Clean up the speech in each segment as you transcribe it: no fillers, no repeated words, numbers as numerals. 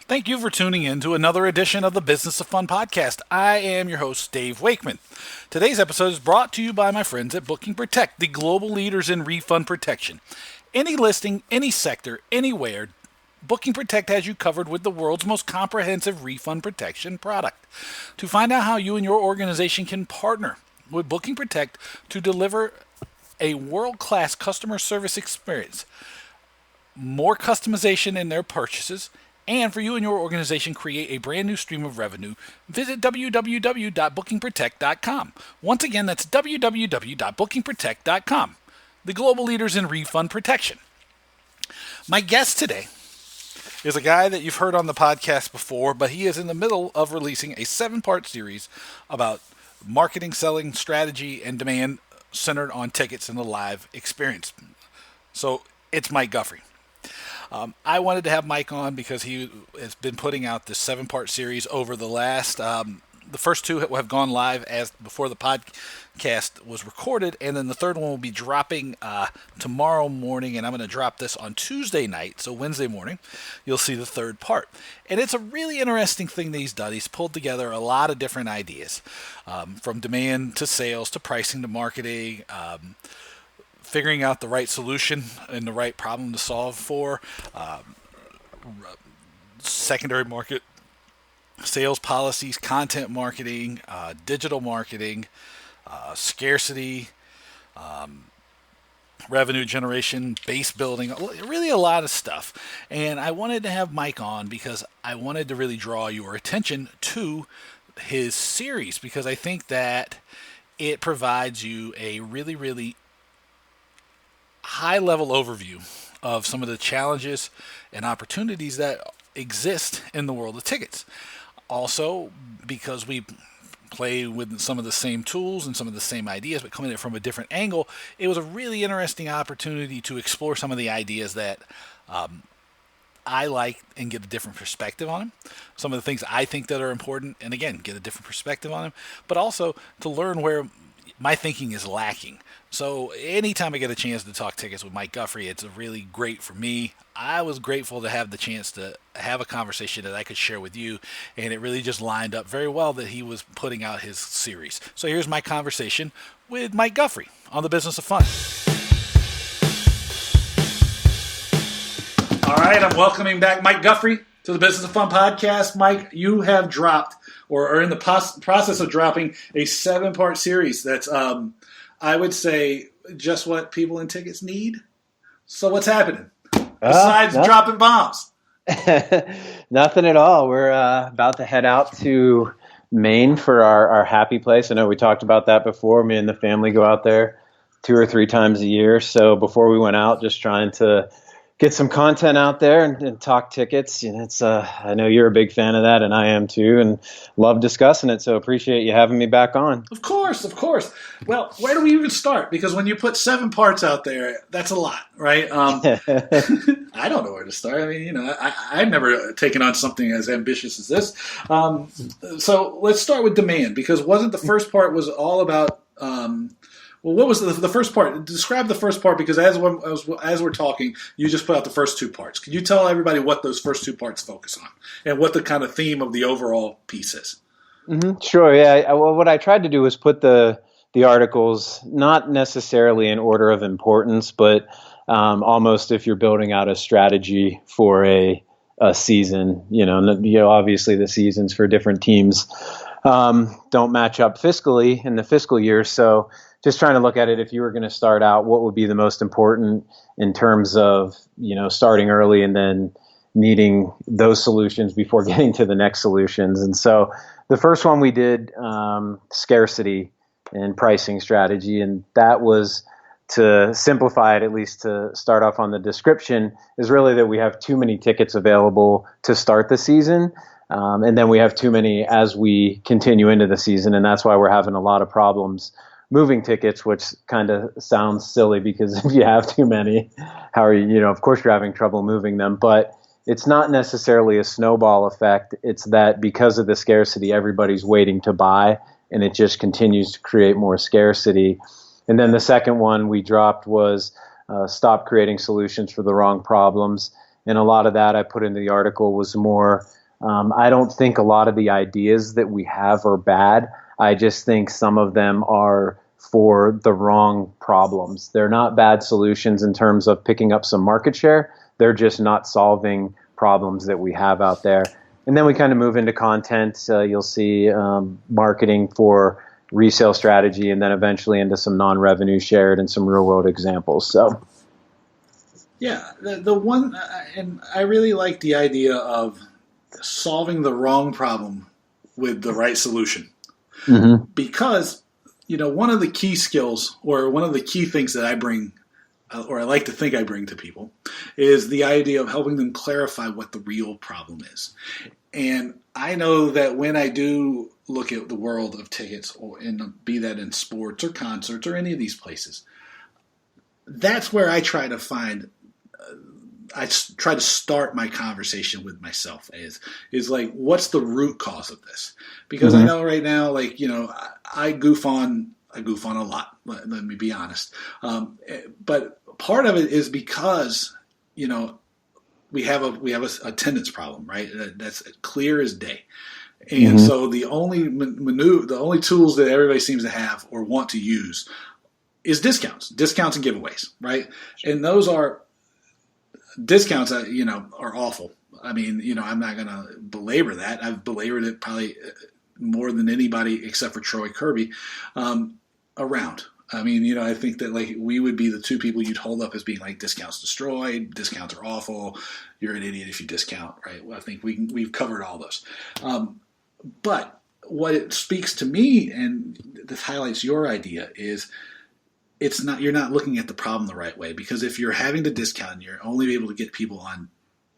Thank you for tuning in to another edition of the Business of Fun podcast. I am your host, Dave Wakeman. Today's episode is brought to you by my friends at Booking Protect, the global leaders in refund protection. Any listing, any sector, anywhere, Booking Protect has you covered with the world's most comprehensive refund protection product. To find out how you and your organization can partner with Booking Protect to deliver a world-class customer service experience, more customization in their purchases, and for you and your organization create a brand new stream of revenue, visit www.bookingprotect.com. Once again, that's www.bookingprotect.com, the global leaders in refund protection. My guest today is a guy that you've heard on the podcast before, but he is in the middle of releasing a 7-part series about marketing, selling, strategy, and demand centered on tickets and the live experience. So it's Mike Guiffre. I wanted to have Mike on because he has been putting out this 7-part series over the last, the first 2 have gone live as before the podcast was recorded, and then the third one will be dropping tomorrow morning, and I'm going to drop this on Tuesday night, so Wednesday morning, you'll see the third part. And it's a really interesting thing that he's done. He's pulled together a lot of different ideas, from demand to sales to pricing to marketing, figuring out the right solution and the right problem to solve for, secondary market, sales policies, content marketing, digital marketing, scarcity, revenue generation, base building, really a lot of stuff. And I wanted to have Mike on because I wanted to really draw your attention to his series, because I think that it provides you a really, really high-level overview of some of the challenges and opportunities that exist in the world of tickets. Also, because we play with some of the same tools and some of the same ideas, but coming at it from a different angle, it was a really interesting opportunity to explore some of the ideas that I like and get a different perspective on them. Some of the things I think that are important, and again, get a different perspective on them, but also to learn where my thinking is lacking. So anytime I get a chance to talk tickets with Mike Guiffre, it's really great for me. I was grateful to have the chance to have a conversation that I could share with you, and it really just lined up very well that he was putting out his series. So here's my conversation with Mike Guiffre on the Business of Fun. All right, I'm welcoming back Mike Guiffre to the Business of Fun podcast. Mike, you have dropped or are in the process of dropping a 7-part series that's I would say just what people in tickets need. So what's happening? Besides dropping bombs. Nothing at all. We're about to head out to Maine for our happy place. I know we talked about that before. Me and the family go out there 2 or 3 times a year. So before we went out, just trying to get some content out there and talk tickets. You know, it's I know you're a big fan of that, and I am too, and love discussing it. So appreciate you having me back on. Of course. Well, where do we even start? Because when you put 7 parts out there, that's a lot, right? I don't know where to start. I mean, I've never taken on something as ambitious as this. So let's start with demand, because wasn't the first part was all about well, what was the first part? Describe the first part, because as we're talking, you just put out the first 2 parts. Can you tell everybody what those first 2 parts focus on and what the kind of theme of the overall piece is? Mm-hmm. Sure, yeah. Well, what I tried to do was put the articles not necessarily in order of importance, but almost if you're building out a strategy for a season. Obviously the seasons for different teams don't match up fiscally in the fiscal year, so just trying to look at it, if you were going to start out, what would be the most important in terms of, starting early and then needing those solutions before getting to the next solutions. And so the first one we did, scarcity and pricing strategy. And that was, to simplify it, at least to start off on the description, is really that we have too many tickets available to start the season. And then we have too many as we continue into the season. And that's why we're having a lot of problems moving tickets, which kind of sounds silly, because if you have too many, how are you, of course you're having trouble moving them. But it's not necessarily a snowball effect. It's that because of the scarcity, everybody's waiting to buy, and it just continues to create more scarcity. And then the second one we dropped was stop creating solutions for the wrong problems. And a lot of that I put in the article was more I don't think a lot of the ideas that we have are bad. I just think some of them are for the wrong problems. They're not bad solutions in terms of picking up some market share. They're just not solving problems that we have out there. And then we kind of move into content. You'll see marketing for resale strategy, and then eventually into some non-revenue shared and some real world examples. So, yeah, the one, and I really like the idea of solving the wrong problem with the right solution, because one of the key skills, or one of the key things that I bring, or I like to think I bring to people, is the idea of helping them clarify what the real problem is. And I know that when I do look at the world of tickets, be that in sports or concerts or any of these places, that's where I try to find. I try to start my conversation with myself is like, what's the root cause of this? Because I know right now, I goof on a lot. Let me be honest. But part of it is because we have a attendance problem, right? That's clear as day. And so the only the only tools that everybody seems to have or want to use is discounts and giveaways, right? And those are discounts that, are awful. I mean, I'm not going to belabor that. I've belabored it probably more than anybody except for Troy Kirby around. I mean, I think that we would be the two people you'd hold up as being like, discounts destroyed, discounts are awful, you're an idiot if you discount, right? Well, I think we've covered all those. But what it speaks to me, and this highlights your idea, is you're not looking at the problem the right way, because if you're having to discount and you're only able to get people on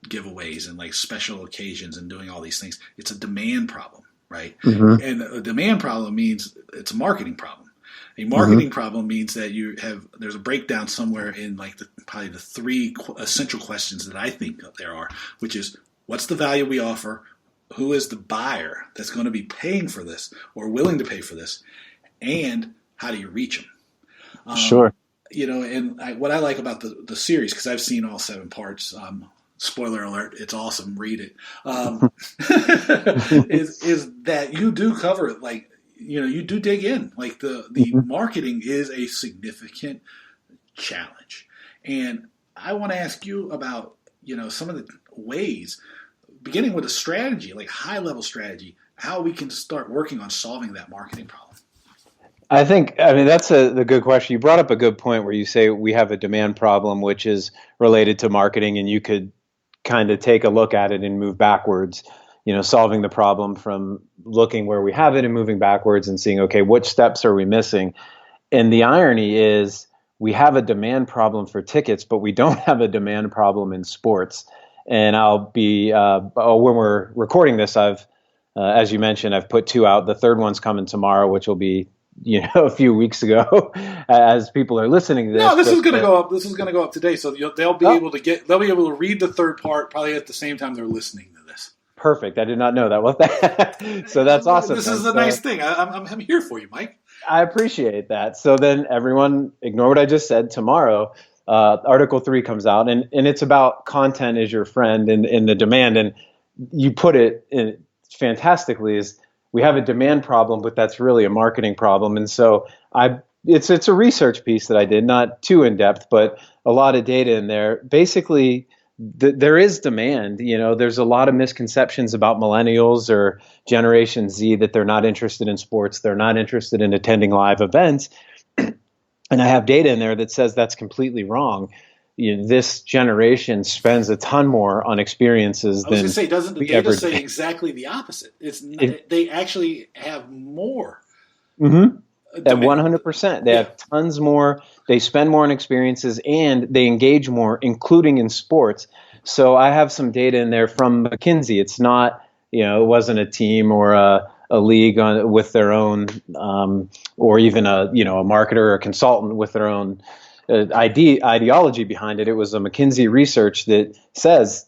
giveaways and special occasions and doing all these things, it's a demand problem, right? And a demand problem means it's a marketing problem. A marketing problem means that there's a breakdown somewhere in probably the three essential questions that I think there are, which is, what's the value we offer? Who is the buyer that's going to be paying for this or willing to pay for this? And how do you reach them? Sure. And what I like about the series, because I've seen all 7 parts, spoiler alert, it's awesome, read it, is that you do cover it, you do dig in. The marketing is a significant challenge. And I want to ask you about, some of the ways, beginning with a strategy, high level strategy, how we can start working on solving that marketing problem. I mean, that's the good question. You brought up a good point where you say we have a demand problem, which is related to marketing, and you could kind of take a look at it and move backwards, solving the problem from looking where we have it and moving backwards and seeing, okay, which steps are we missing? And the irony is we have a demand problem for tickets, but we don't have a demand problem in sports. And I'll be, when we're recording this, as you mentioned, I've put 2 out. The third one's coming tomorrow, which will be a few weeks ago, as people are listening to this. No, this is going to go up. This is going to go up today, so they'll be able to read the third part probably at the same time they're listening to this. Perfect. I did not know that. Well, so that's awesome. This is a nice thing. I'm here for you, Mike. I appreciate that. So then, everyone, ignore what I just said. Tomorrow, Article 3 comes out, and it's about content is your friend and the demand. And you put it in fantastically, is we have a demand problem, but that's really a marketing problem. And so it's a research piece that I did, not too in depth, but a lot of data in there. Basically, there is demand. There's a lot of misconceptions about millennials or Generation Z, that they're not interested in sports, they're not interested in attending live events. And I have data in there that says that's completely wrong. This generation spends a ton more on experiences than. I was going to say, doesn't the data say exactly the opposite? They actually have more. At 100%. They have tons more. They spend more on experiences, and they engage more, including in sports. So I have some data in there from McKinsey. It's not, it wasn't a team or a league with their own, or even a marketer or a consultant with their own ideology behind it. It was a McKinsey research that says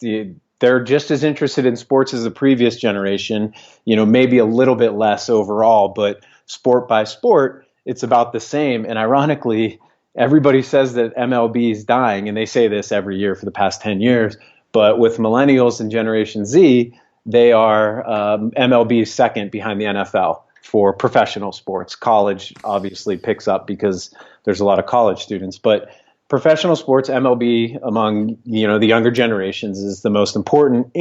they're just as interested in sports as the previous generation, maybe a little bit less overall, but sport by sport, it's about the same. And ironically, everybody says that MLB is dying, and they say this every year for the past 10 years. But with millennials and Generation Z, they are MLB second behind the NFL for professional sports. College obviously picks up because there's a lot of college students, but professional sports, MLB among the younger generations is the most important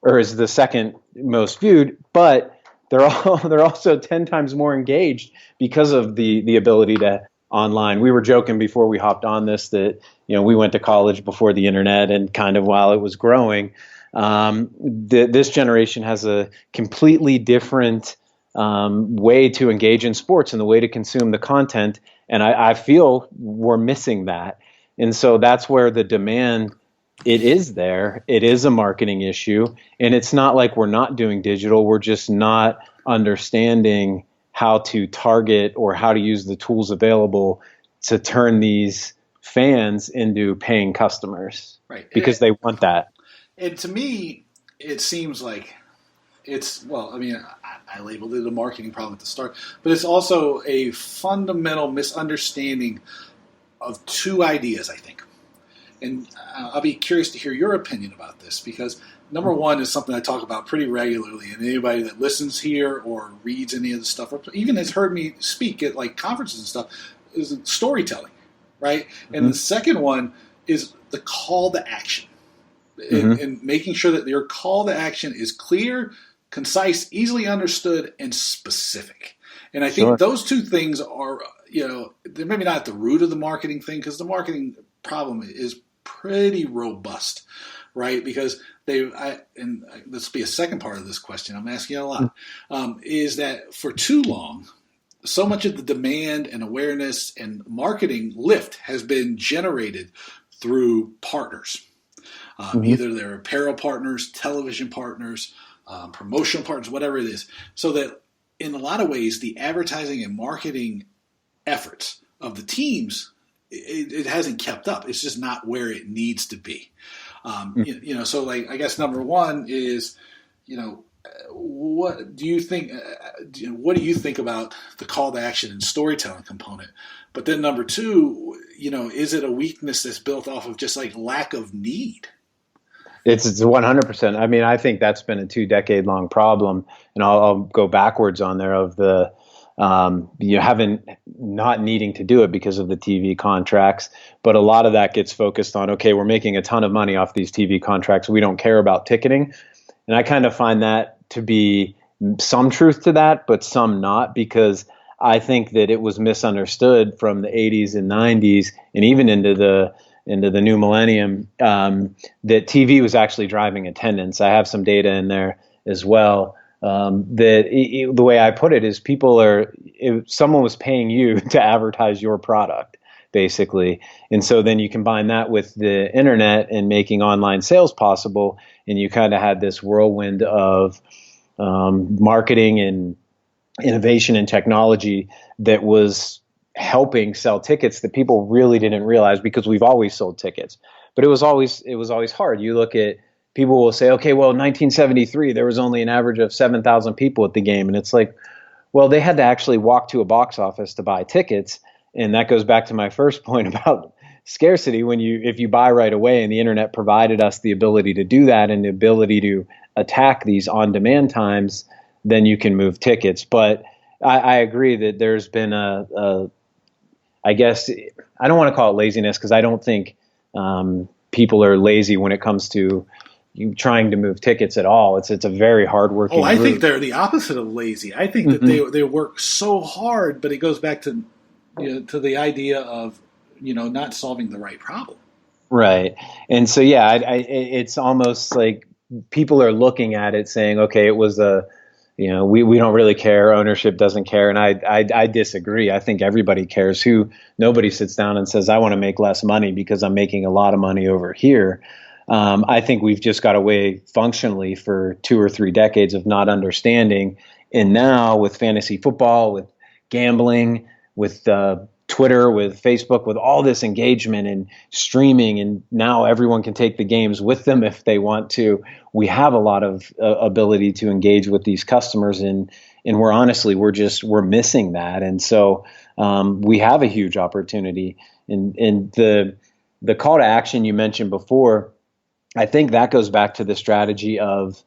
or is the second most viewed, but they're also 10 times more engaged because of the ability to online. We were joking before we hopped on this that we went to college before the internet, and kind of while it was growing, this generation has a completely different way to engage in sports and the way to consume the content. And I feel we're missing that. And so that's where the demand, it is there. It is a marketing issue. And it's not like we're not doing digital. We're just not understanding how to target or how to use the tools available to turn these fans into paying customers. Right. Because they want that. And to me, it seems like I labeled it a marketing problem at the start, but it's also a fundamental misunderstanding of two ideas, I think. And I'll be curious to hear your opinion about this, because number one is something I talk about pretty regularly, and anybody that listens here or reads any of the stuff, or even has heard me speak at like conferences and stuff, is storytelling, right? Mm-hmm. And the second one is the call to action. And making sure that your call to action is clear, concise, easily understood, and specific. And I think those two things are, they're maybe not at the root of the marketing thing, because the marketing problem is pretty robust, right? Because and this will be a second part of this question, I'm asking you a lot, is that for too long, so much of the demand and awareness and marketing lift has been generated through partners. Either they're apparel partners, television partners, promotional partners, whatever it is. So that in a lot of ways, the advertising and marketing efforts of the teams, it hasn't kept up. It's just not where it needs to be. So like, I guess number one is, what do you think? What do you think about the call to action and storytelling component? But then number two, is it a weakness that's built off of just like lack of need? It's 100%. I mean, I think that's been a 2-decade-long problem, and I'll go backwards on there of the not needing to do it because of the TV contracts. But a lot of that gets focused on, okay, we're making a ton of money off these TV contracts. We don't care about ticketing. And I kind of find that to be some truth to that, but some not, because I think that it was misunderstood from the 80s and 90s and even into the new millennium, that TV was actually driving attendance. I have some data in there as well. The way I put it is if someone was paying you to advertise your product, basically. And so then you combine that with the internet and making online sales possible, and you kind of had this whirlwind of marketing and innovation and technology that was helping sell tickets that people really didn't realize, because we've always sold tickets, but it was always hard. You look at, people will say, okay, well, in 1973, there was only an average of 7,000 people at the game. And it's like, well, they had to actually walk to a box office to buy tickets. And that goes back to my first point about scarcity. If you buy right away, and the internet provided us the ability to do that and the ability to attack these on-demand times, then you can move tickets. But I agree that there's been I guess, I don't want to call it laziness, because I don't think people are lazy when it comes to trying to move tickets at all. It's a very hardworking group. I think they're the opposite of lazy. I think that they work so hard, but it goes back to to the idea of not solving the right problem. Right. And so it's almost like people are looking at it saying, okay, it was we don't really care. Ownership doesn't care. And I disagree. I think everybody cares. Nobody sits down and says, I want to make less money because I'm making a lot of money over here. I think we've just got away functionally for 2 or 3 decades of not understanding. And now with fantasy football, with gambling, with Twitter, with Facebook, with all this engagement and streaming, and now everyone can take the games with them if they want to. We have a lot of ability to engage with these customers, and we're missing that. And so we have a huge opportunity. And the call to action you mentioned before, I think that goes back to the strategy of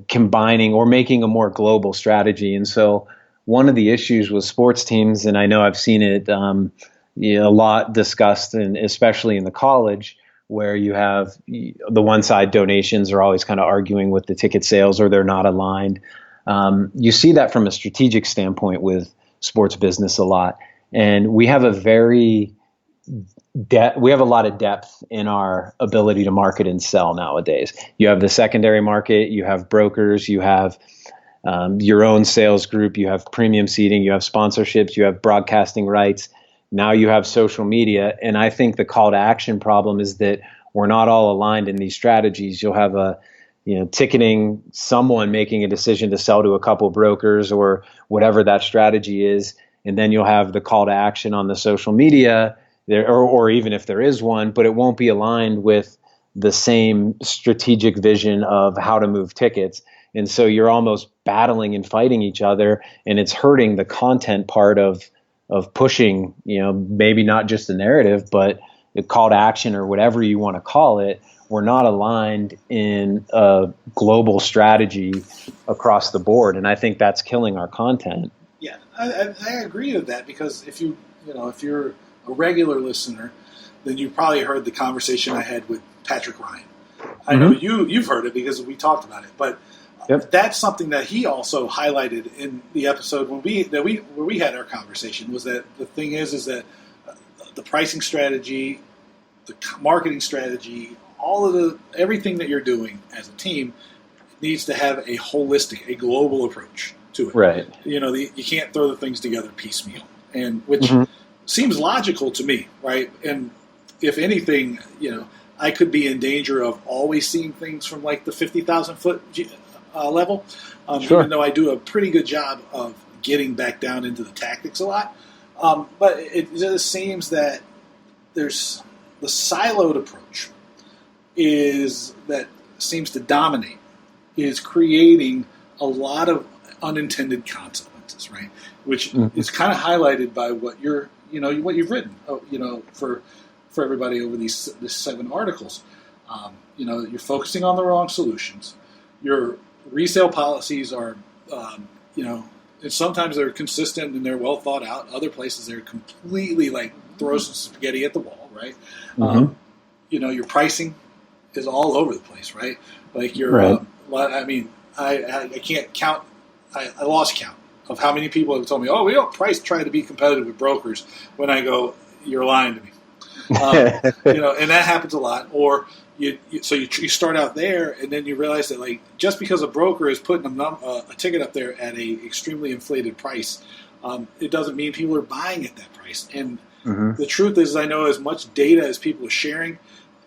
combining or making a more global strategy. And so one of the issues with sports teams, and I know I've seen it a lot discussed, and especially in the college, where you have the one side donations are always kind of arguing with the ticket sales, or they're not aligned. You see that from a strategic standpoint with sports business a lot. And we have we have a lot of depth in our ability to market and sell nowadays. You have the secondary market, you have brokers, you have your own sales group, you have premium seating, you have sponsorships, you have broadcasting rights. Now you have social media. And I think the call to action problem is that we're not all aligned in these strategies. You'll have ticketing, someone making a decision to sell to a couple brokers or whatever that strategy is. And then you'll have the call to action on the social media there, or even if there is one, but it won't be aligned with the same strategic vision of how to move tickets. And so you're almost battling and fighting each other, and it's hurting the content part of pushing, maybe not just the narrative, but the call to action or whatever you want to call it. We're not aligned in a global strategy across the board. And I think that's killing our content. Yeah, I agree with that, because if you're a regular listener, then you probably heard the conversation I had with Patrick Ryan. I know you've heard it because we talked about it, but that's something that he also highlighted in the episode where we had our conversation. Was that the thing is that the pricing strategy, the marketing strategy, everything that you're doing as a team needs to have a holistic, a global approach to it. Right. You can't throw the things together piecemeal, and which seems logical to me, right? And if anything, I could be in danger of always seeing things from like the 50,000 foot level, even though I do a pretty good job of getting back down into the tactics a lot. But it just seems that there's the siloed approach that seems to dominate, is creating a lot of unintended consequences, right? Which is kind of highlighted by what what you've written, for everybody over these 7 articles. You're focusing on the wrong solutions. Your resale policies are, and sometimes they're consistent and they're well thought out. Other places they're completely like throw some spaghetti at the wall, right? Your pricing is all over the place, right? Like I can't count. I lost count of how many people have told me, "Oh, we don't try to be competitive with brokers." When I go, "You're lying to me," and that happens a lot. Or you start out there, and then you realize that like just because a broker is putting a ticket up there at a extremely inflated price, it doesn't mean people are buying at that price. And the truth is, I know as much data as people are sharing,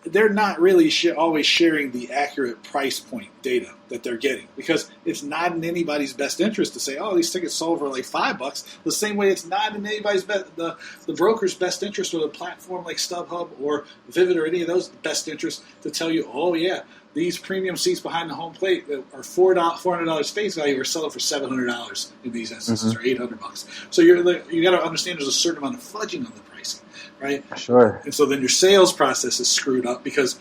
they're not really always sharing the accurate price point data that they're getting, because it's not in anybody's best interest to say, "Oh, these tickets sold for like $5." The same way it's not in anybody's the broker's best interest, or the platform like StubHub or Vivid or any of those best interest to tell you, "Oh yeah, these premium seats behind the home plate that are $400 face value are selling for $700 in these instances, or $800." So you got to understand there's a certain amount of fudging on the pricing, right? Sure. And so then your sales process is screwed up because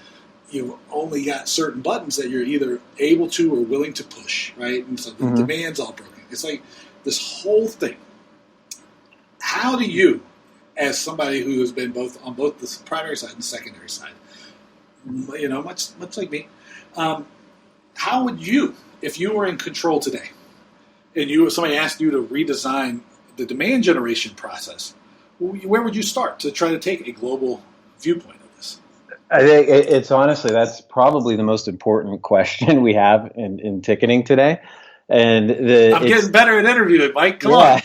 you've only got certain buttons that you're either able to or willing to push, right? And so the demand's all broken. It's like this whole thing. How do you, as somebody who has been on both the primary side and secondary side, much like me, how would you, if you were in control today, and somebody asked you to redesign the demand generation process, where would you start to try to take a global viewpoint of this? I think it's honestly, that's probably the most important question we have in ticketing today. And I'm getting better at interviewing, Mike. Come on.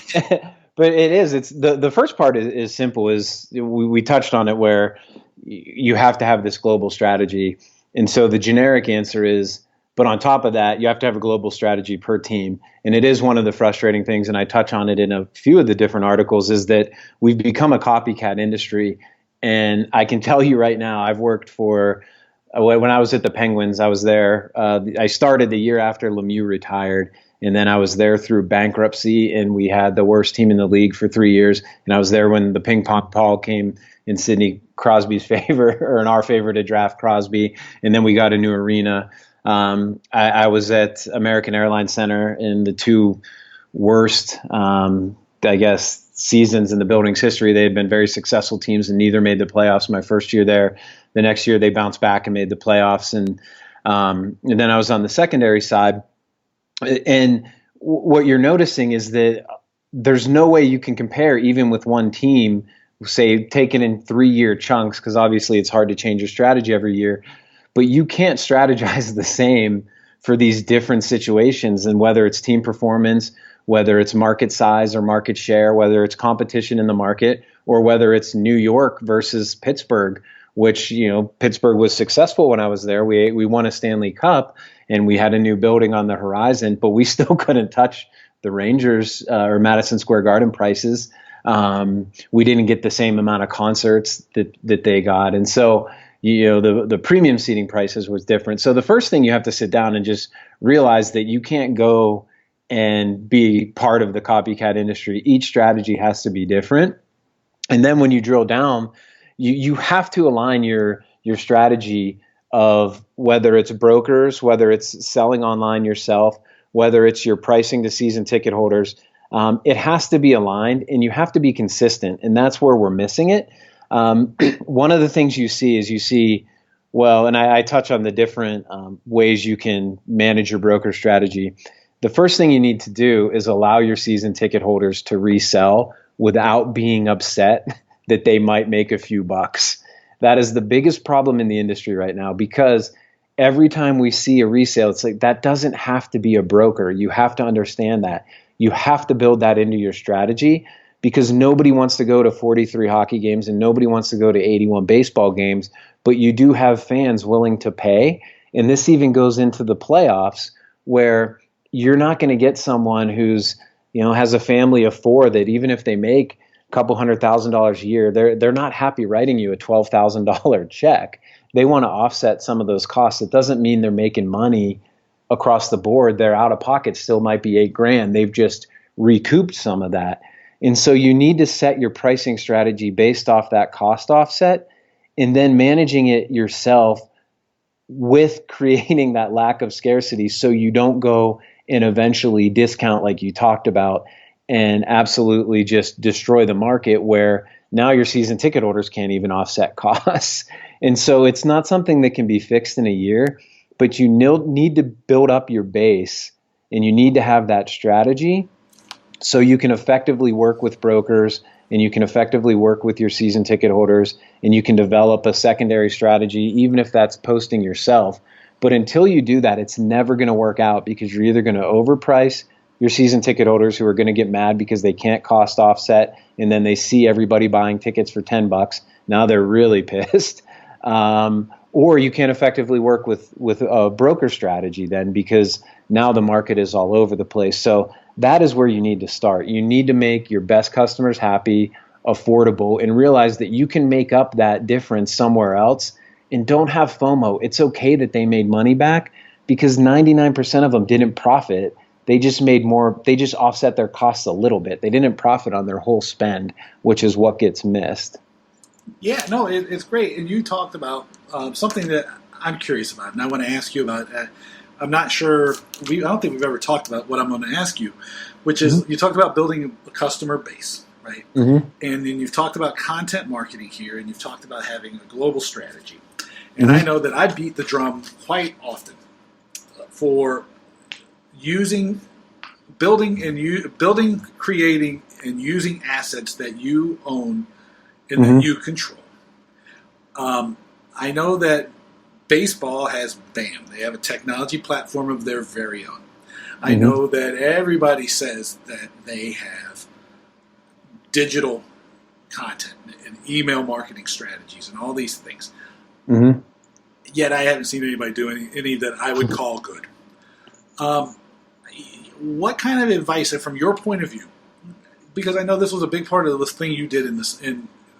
But it is. It's the first part is simple. Is we touched on it, where you have to have this global strategy. And so the generic answer is, but on top of that, you have to have a global strategy per team. And it is one of the frustrating things, and I touch on it in a few of the different articles, is that we've become a copycat industry. And I can tell you right now, I've worked for, when I was at the Penguins, I was there. I started the year after Lemieux retired, and then I was there through bankruptcy, and we had the worst team in the league for 3 years. And I was there when the ping pong ball came in Sidney Crosby's favor, or in our favor, to draft Crosby. And then we got a new arena. I was at American Airlines Center in the two worst, I guess, seasons in the building's history. They had been very successful teams and neither made the playoffs my first year there. The next year they bounced back and made the playoffs. And then I was on the secondary side. And what you're noticing is that there's no way you can compare even with one team, say, taken in 3-year chunks, because obviously it's hard to change your strategy every year. But you can't strategize the same for these different situations. And whether it's team performance, whether it's market size or market share, whether it's competition in the market, or whether it's New York versus Pittsburgh, which, Pittsburgh was successful when I was there. We won a Stanley Cup and we had a new building on the horizon, but we still couldn't touch the Rangers or Madison Square Garden prices. We didn't get the same amount of concerts that they got. And so, the premium seating prices was different. So the first thing you have to sit down and just realize that you can't go and be part of the copycat industry. Each strategy has to be different. And then when you drill down, you have to align your strategy of whether it's brokers, whether it's selling online yourself, whether it's your pricing to season ticket holders. It has to be aligned and you have to be consistent. And that's where we're missing it. One of the things you see, and I touch on the different ways you can manage your broker strategy. The first thing you need to do is allow your season ticket holders to resell without being upset that they might make a few bucks. That is the biggest problem in the industry right now, because every time we see a resale, it's like, that doesn't have to be a broker. You have to understand that. You have to build that into your strategy, because nobody wants to go to 43 hockey games and nobody wants to go to 81 baseball games, but you do have fans willing to pay. And this even goes into the playoffs, where you're not going to get someone who's, has a family of 4 that even if they make a couple $100,000 a year, they're not happy writing you a $12,000 check. They want to offset some of those costs. It doesn't mean they're making money across the board. Their out of pocket still might be $8,000. They've just recouped some of that. And so you need to set your pricing strategy based off that cost offset, and then managing it yourself with creating that lack of scarcity, so you don't go and eventually discount like you talked about and absolutely just destroy the market, where now your season ticket holders can't even offset costs. And so it's not something that can be fixed in a year, but you need to build up your base and you need to have that strategy so you can effectively work with brokers and you can effectively work with your season ticket holders, and you can develop a secondary strategy, even if that's posting yourself. But until you do that, it's never going to work out, because you're either going to overprice your season ticket holders, who are going to get mad because they can't cost offset, and then they see everybody buying tickets for $10. Now they're really pissed. Or you can't effectively work with a broker strategy then, because now the market is all over the place. So that is where you need to start. You need to make your best customers happy, affordable, and realize that you can make up that difference somewhere else. And don't have FOMO. It's okay that they made money back, because 99% of them didn't profit. They just made more. They just offset their costs a little bit. They didn't profit on their whole spend, which is what gets missed. Yeah, no, it's great. And you talked about something that I'm curious about, and I want to ask you about. I'm not sure. I don't think we've ever talked about what I'm going to ask you, which is, you talked about building a customer base, right? Mm-hmm. And then you've talked about content marketing here, and you've talked about having a global strategy. And I know that I beat the drum quite often for building, creating, and using assets that you own and that you control. I know that baseball has BAM. They have a technology platform of their very own. I know that everybody says that they have digital content and email marketing strategies and all these things. Yet I haven't seen anybody do any that I would call good. What kind of advice, from your point of view, because I know this was a big part of this thing you did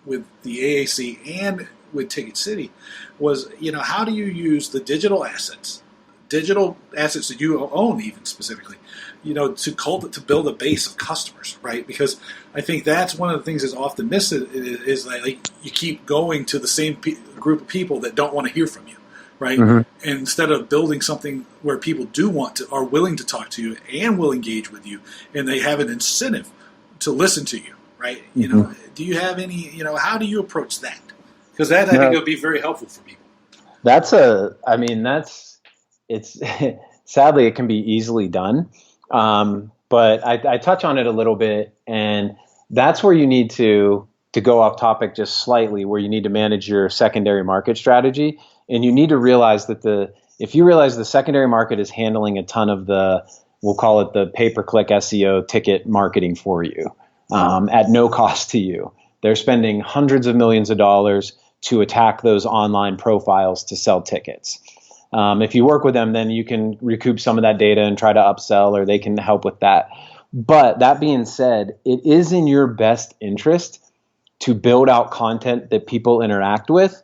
with the AAC and with Ticket City, was, how do you use the digital assets that you own, even specifically, to build a base of customers, right? Because I think that's one of the things that's often missed is like you keep going to the same group of people that don't want to hear from you, right? Instead of building something where people are willing to talk to you and will engage with you, and they have an incentive to listen to you, right? Do you have any, how do you approach that? Because that I think would be very helpful for people. It's sadly it can be easily done. But I touch on it a little bit, and that's where you need to go off topic just slightly, where you need to manage your secondary market strategy. And you need to realize that if you realize the secondary market is handling a ton of we'll call it the pay-per-click SEO ticket marketing for you, at no cost to you. They're spending hundreds of millions of dollars to attack those online profiles to sell tickets. If you work with them, then you can recoup some of that data and try to upsell, or they can help with that. But that being said, it is in your best interest to build out content that people interact with,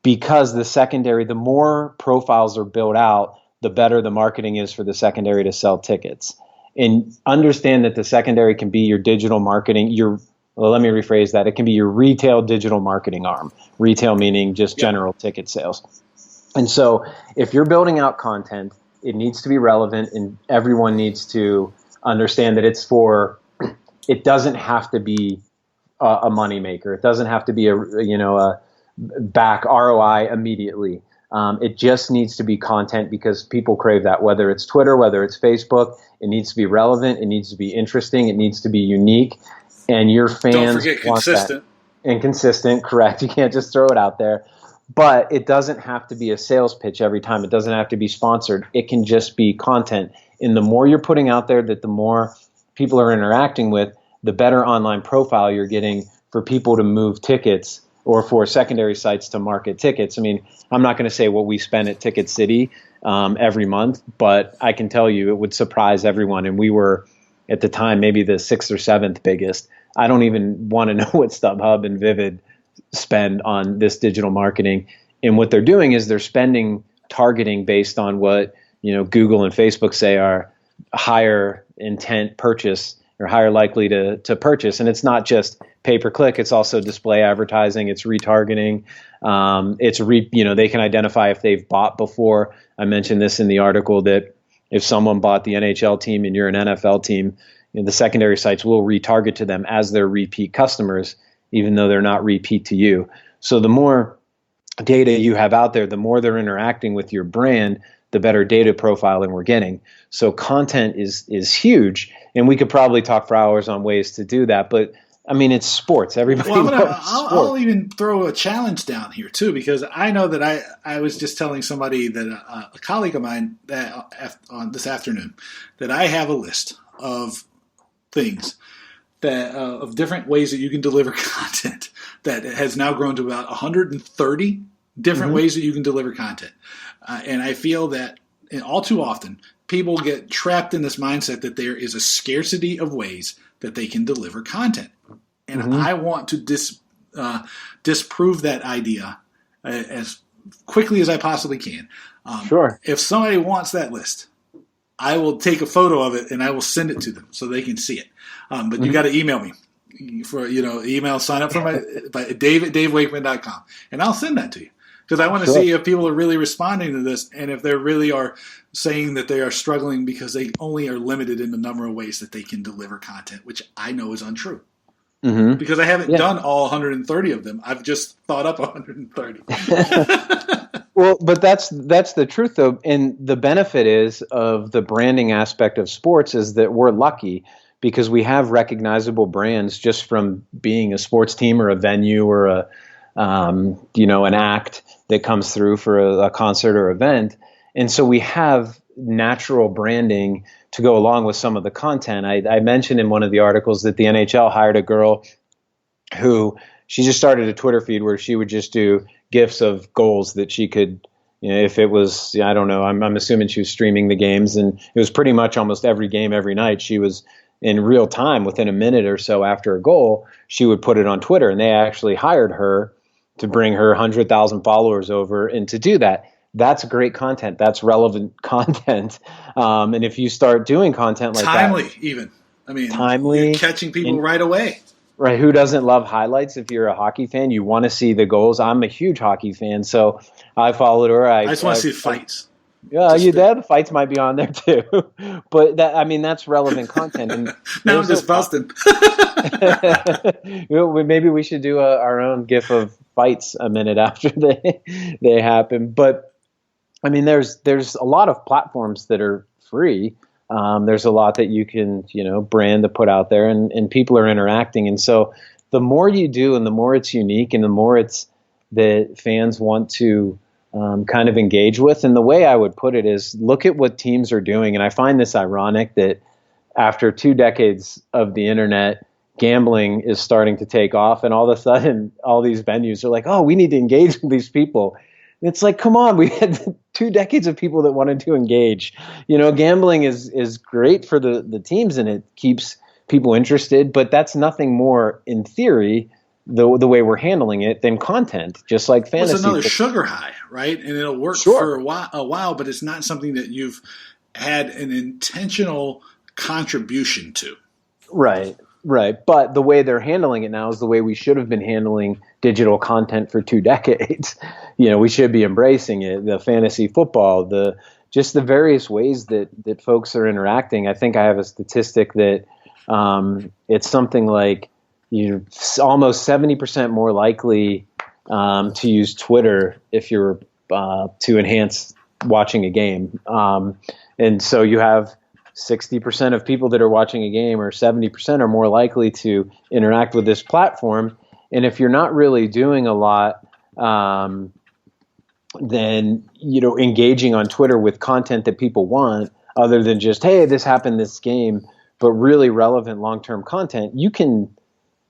because the more profiles are built out, the better the marketing is for the secondary to sell tickets. And understand that the secondary can be your digital marketing, let me rephrase that. It can be your retail digital marketing arm. Retail meaning just general ticket sales. And so if you're building out content, it needs to be relevant, and everyone needs to understand that it doesn't have to be a moneymaker. It doesn't have to be a back ROI immediately. It just needs to be content, because people crave that, whether it's Twitter, whether it's Facebook. It needs to be relevant. It needs to be interesting. It needs to be unique. And your fans don't forget want consistent. That. And consistent, correct. You can't just throw it out there. But it doesn't have to be a sales pitch every time. It doesn't have to be sponsored. It can just be content. And the more you're putting out there, that the more people are interacting with, the better online profile you're getting for people to move tickets, or for secondary sites to market tickets. I mean, I'm not going to say what we spend at Ticket City every month, but I can tell you it would surprise everyone. And we were, at the time, maybe the 6th or 7th biggest. I don't even want to know what StubHub and Vivid spend on this digital marketing. And what they're doing is they're spending targeting based on what Google and Facebook say are higher intent purchase, or higher likely to purchase. And it's not just pay-per-click, it's also display advertising, it's retargeting. They can identify if they've bought before. I mentioned this in the article, that if someone bought the NHL team and you're an NFL team, the secondary sites will retarget to them as their repeat customers, even though they're not repeat to you. So the more data you have out there, the more they're interacting with your brand, the better data profiling we're getting. So content is huge, and we could probably talk for hours on ways to do that. But I mean, it's sports. Everybody loves sports. I'll even throw a challenge down here too, because I know that I was just telling somebody that a colleague of mine that on this afternoon, that I have a list of things that of different ways that you can deliver content that has now grown to about 130 different ways that you can deliver content. And I feel that all too often people get trapped in this mindset that there is a scarcity of ways that they can deliver content. And I want to disprove that idea as quickly as I possibly can. Sure. If somebody wants that list, I will take a photo of it and I will send it to them so they can see it. But you got to email me for, email, sign up for by dave@davewakeman.com, and I'll send that to you. Because I want to see if people are really responding to this, and if they really are saying that they are struggling because they only are limited in the number of ways that they can deliver content, which I know is untrue. Because I haven't done all 130 of them. I've just thought up 130. Well, but that's the truth, though. And the benefit is of the branding aspect of sports is that we're lucky, because we have recognizable brands just from being a sports team or a venue or an act that comes through for a concert or event. And so we have natural branding to go along with some of the content. I mentioned in one of the articles that the NHL hired a girl who, she just started a Twitter feed where she would just do GIFs of goals that she could, if it was, I don't know, I'm assuming she was streaming the games, and it was pretty much almost every game, every night. She was in real time, within a minute or so after a goal, she would put it on Twitter, and they actually hired her to bring her 100,000 followers over and to do that. That's great content. That's relevant content. And if you start doing content like timely, that, even. I mean, timely, you're catching people right away. Right. Who doesn't love highlights? If you're a hockey fan, you want to see the goals. I'm a huge hockey fan, so I followed her. I just want to see fights. Yeah, you did. The fights might be on there too, but that's relevant content. And now I'm just busting. Maybe we should do our own GIF of fights a minute after they happen. But I mean, there's a lot of platforms that are free. There's a lot that you can brand to put out there, and people are interacting. And so the more you do, and the more it's unique, and the more it's that fans want to kind of engage with. And the way I would put it is, look at what teams are doing. And I find this ironic that after 2 decades of the internet, gambling is starting to take off, and all of a sudden all these venues are like, oh, we need to engage with these people. And it's like, come on, we had 2 decades of people that wanted to engage. Gambling is great for the teams, and it keeps people interested, but that's nothing more, in theory, the way we're handling it, than content, just like fantasy. It's another sugar high, right? And it'll work for a while, but it's not something that you've had an intentional contribution to. Right. But the way they're handling it now is the way we should have been handling digital content for 2 decades. We should be embracing it. The fantasy football, the various ways that folks are interacting. I think I have a statistic that it's something like you're almost 70% more likely to use Twitter if you're to enhance watching a game. And so you have 60% of people that are watching a game, or 70%, are more likely to interact with this platform. And if you're not really doing a lot, then, engaging on Twitter with content that people want, other than just, hey, this happened this game, but really relevant long-term content, you can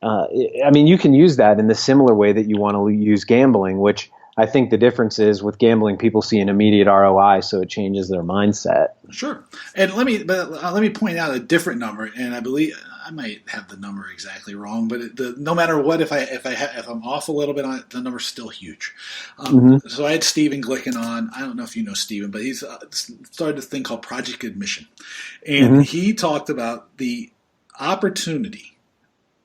use that in the similar way that you want to use gambling, which I think the difference is, with gambling, people see an immediate ROI, so it changes their mindset. Sure. And let me point out a different number, and I believe I might have the number exactly wrong, but no matter what, if I'm off a little bit on it, the number's still huge. So I had Stephen Glicken on. I don't know if you know Stephen, but he's started a thing called Project Admission, and he talked about the opportunity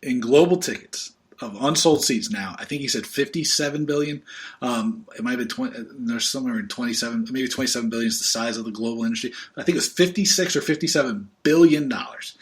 in global tickets of unsold seats now. I think he said 57 billion. It might have been 20. There's somewhere in 27, maybe 27 billion is the size of the global industry. I think it was 56 or 57 billion dollars.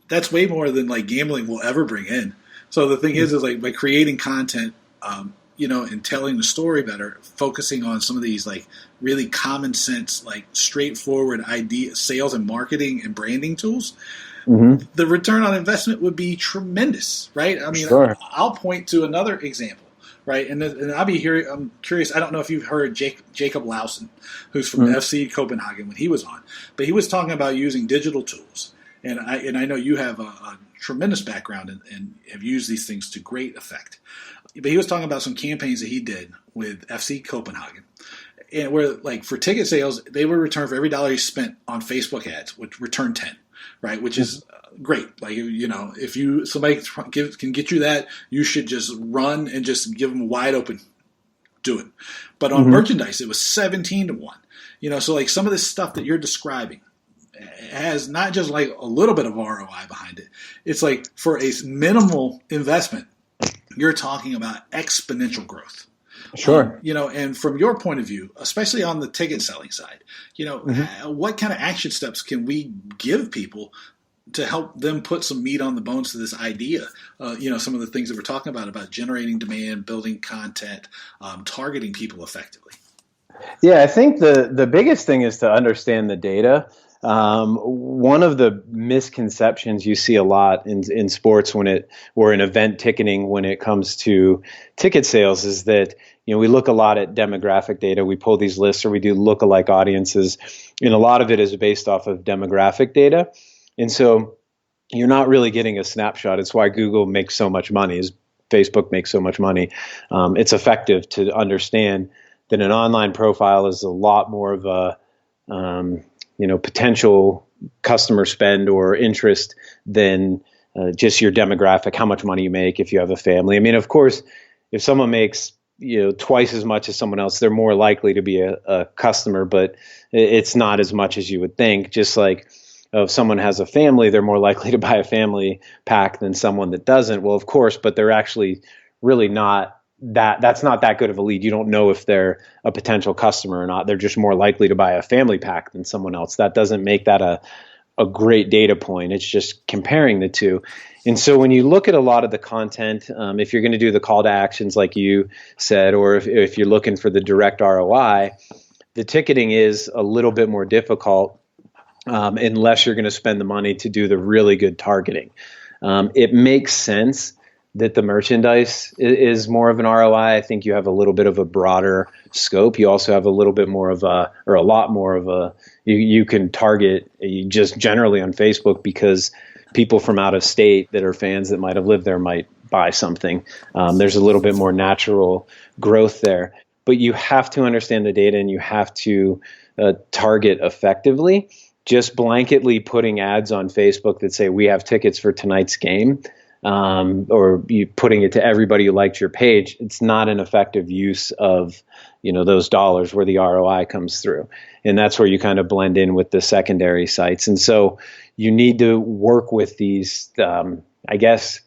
That's way more than like gambling will ever bring in. So the thing is like, by creating content, and telling the story better, focusing on some of these like really common sense, like straightforward idea, sales and marketing and branding tools, the return on investment would be tremendous, right? I mean, sure. I'll point to another example, right? And I'll be here. I'm curious. I don't know if you've heard Jacob Lawson, who's from FC Copenhagen, when he was on, but he was talking about using digital tools. And I know you have a tremendous background and have used these things to great effect. But he was talking about some campaigns that he did with FC Copenhagen, and where, like, for ticket sales, they would return for every dollar you spent on Facebook ads, which return 10. Right, which is great. Like, if somebody can get you that, you should just run and just give them wide open, do it. But on merchandise, it was 17 to 1. So like some of this stuff that you're describing has not just like a little bit of ROI behind it. It's like for a minimal investment, you're talking about exponential growth. Sure. And from your point of view, especially on the ticket selling side, what kind of action steps can we give people to help them put some meat on the bones to this idea? Some of the things that we're talking about generating demand, building content, targeting people effectively. Yeah, I think the biggest thing is to understand the data. One of the misconceptions you see a lot in sports or in event ticketing when it comes to ticket sales is that, we look a lot at demographic data. We pull these lists, or we do lookalike audiences, and a lot of it is based off of demographic data. And so you're not really getting a snapshot. It's why Google makes so much money, is Facebook makes so much money. It's effective to understand that an online profile is a lot more of a potential customer spend or interest than just your demographic, how much money you make, if you have a family. I mean, of course, if someone makes twice as much as someone else, they're more likely to be a customer, but it's not as much as you would think. Just like if someone has a family, they're more likely to buy a family pack than someone that doesn't. Well, of course, but they're actually really not that's not that good of a lead. You don't know if they're a potential customer or not. They're just more likely to buy a family pack than someone else. That doesn't make that a great data point. It's just comparing the two. And so when you look at a lot of the content, if you're going to do the call to actions like you said, or if you're looking for the direct ROI, the ticketing is a little bit more difficult unless you're going to spend the money to do the really good targeting. It makes sense that the merchandise is more of an ROI. I think you have a little bit of a broader scope. You also have a little bit more of a lot more of a, you can target just generally on Facebook because people from out of state that are fans that might have lived there might buy something. There's a little bit more natural growth there, but you have to understand the data and you have to target effectively. Just blanketly putting ads on Facebook that say we have tickets for tonight's game, or you putting it to everybody who liked your page, it's not an effective use of, those dollars where the ROI comes through. And that's where you kind of blend in with the secondary sites. And so you need to work with these, I guess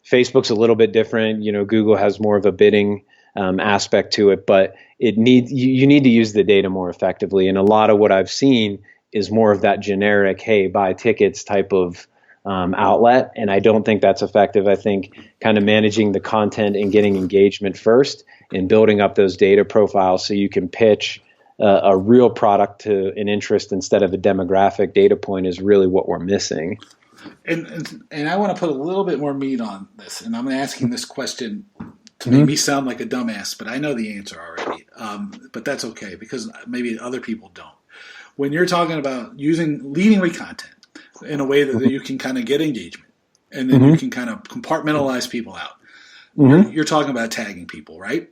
Facebook's a little bit different. Google has more of a bidding aspect to it, but you need to use the data more effectively. And a lot of what I've seen is more of that generic, hey, buy tickets type of outlet. And I don't think that's effective. I think kind of managing the content and getting engagement first and building up those data profiles so you can pitch a real product to an interest instead of a demographic data point is really what we're missing. And I want to put a little bit more meat on this. And I'm asking this question to make me sound like a dumbass, but I know the answer already. But that's okay because maybe other people don't. When you're talking about using leading with content in a way that you can kind of get engagement and then you can kind of compartmentalize people out, you're talking about tagging people, right?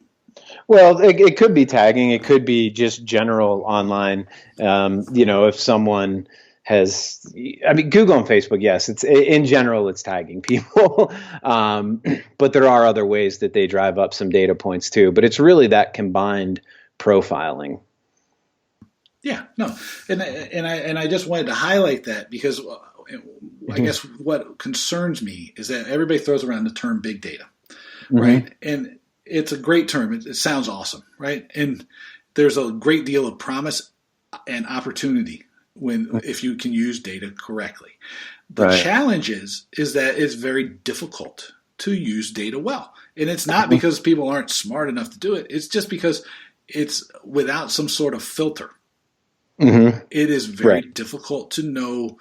Well, it could be tagging. It could be just general online. If someone has, Google and Facebook, yes, it's in general, it's tagging people. But there are other ways that they drive up some data points too. But it's really that combined profiling. Yeah, no, and I just wanted to highlight that because I guess what concerns me is that everybody throws around the term big data, right? And it's a great term. It sounds awesome, right? And there's a great deal of promise and opportunity if you can use data correctly. The challenge is that it's very difficult to use data well, and it's not because people aren't smart enough to do it. It's just because it's without some sort of filter. It is very difficult to know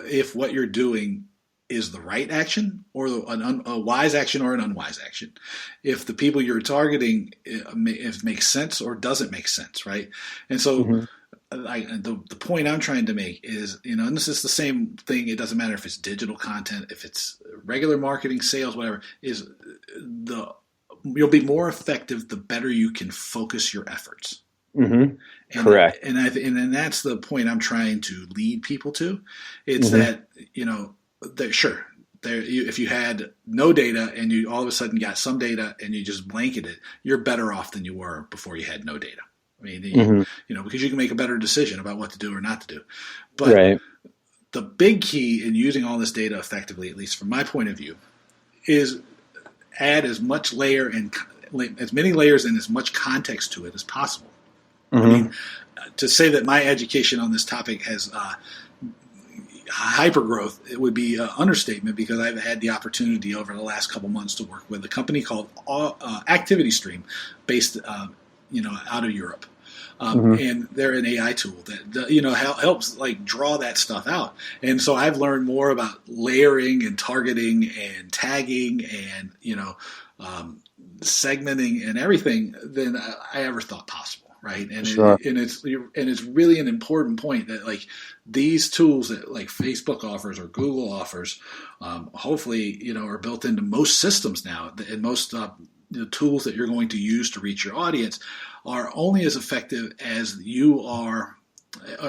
if what you're doing is the right action or a wise action or an unwise action. If the people you're targeting if it makes sense or doesn't make sense, right? And so the point I'm trying to make is, and this is the same thing. It doesn't matter if it's digital content, if it's regular marketing, sales, whatever, you'll be more effective the better you can focus your efforts. Correct. And that's the point I'm trying to lead people to. It's that, if you had no data and you all of a sudden got some data and you just blanket it, you're better off than you were before you had no data. Because you can make a better decision about what to do or not to do. But the big key in using all this data effectively, at least from my point of view, is add as much layer and as many layers and as much context to it as possible. To say that my education on this topic has hypergrowth, it would be an understatement because I've had the opportunity over the last couple months to work with a company called Activity Stream, based out of Europe. And they're an AI tool that helps draw that stuff out. And so I've learned more about layering and targeting and tagging and segmenting and everything than I ever thought possible. Right. And it's really an important point that these tools that Facebook offers or Google offers, hopefully, are built into most systems now, and most the tools that you're going to use to reach your audience are only as effective as you are.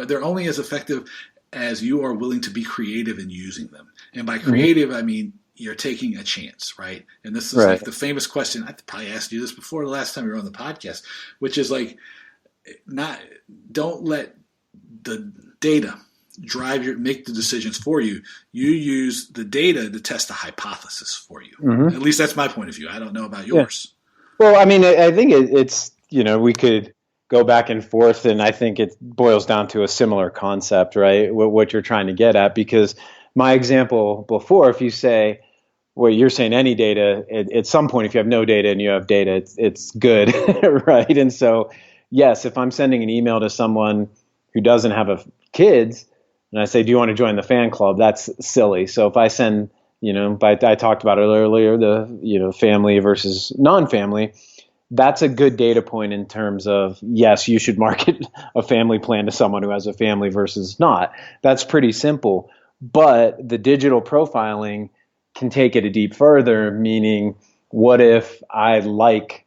They're only as effective as you are willing to be creative in using them. And by creative, I mean, you're taking a chance, right? And this is the famous question. I probably asked you this before the last time you were on the podcast, which is don't let the data make the decisions for you. You use the data to test a hypothesis for you. Mm-hmm. At least that's my point of view. I don't know about yours. Yeah. Well, I mean, I think it's, we could go back and forth, and I think it boils down to a similar concept, right? What you're trying to get at, because my example before, if you say, well, you're saying any data, at some point, if you have no data and you have data, it's good, right? And so, yes, if I'm sending an email to someone who doesn't have kids, and I say, do you want to join the fan club? That's silly. So if I send, I talked about it earlier, the, family versus non-family, that's a good data point in terms of, yes, you should market a family plan to someone who has a family versus not. That's pretty simple. But the digital profiling can take it a deep further, meaning what if I like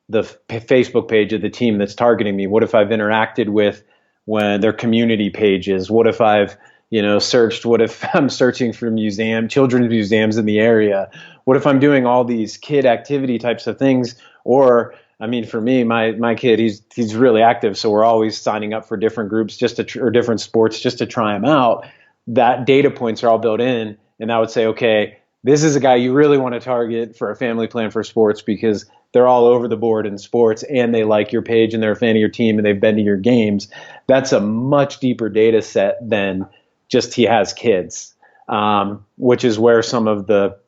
the Facebook page of the team that's targeting me? What if I've interacted with their community pages? What if I've searched? What if I'm searching for children's museums in the area? What if I'm doing all these kid activity types of things? Or, I mean, for me, my kid, he's really active, so we're always signing up for different groups or different sports just to try them out. That data points are all built in, and I would say, okay, this is a guy you really want to target for a family plan for sports because they're all over the board in sports and they like your page and they're a fan of your team and they've been to your games. That's a much deeper data set than just he has kids, which is where some of the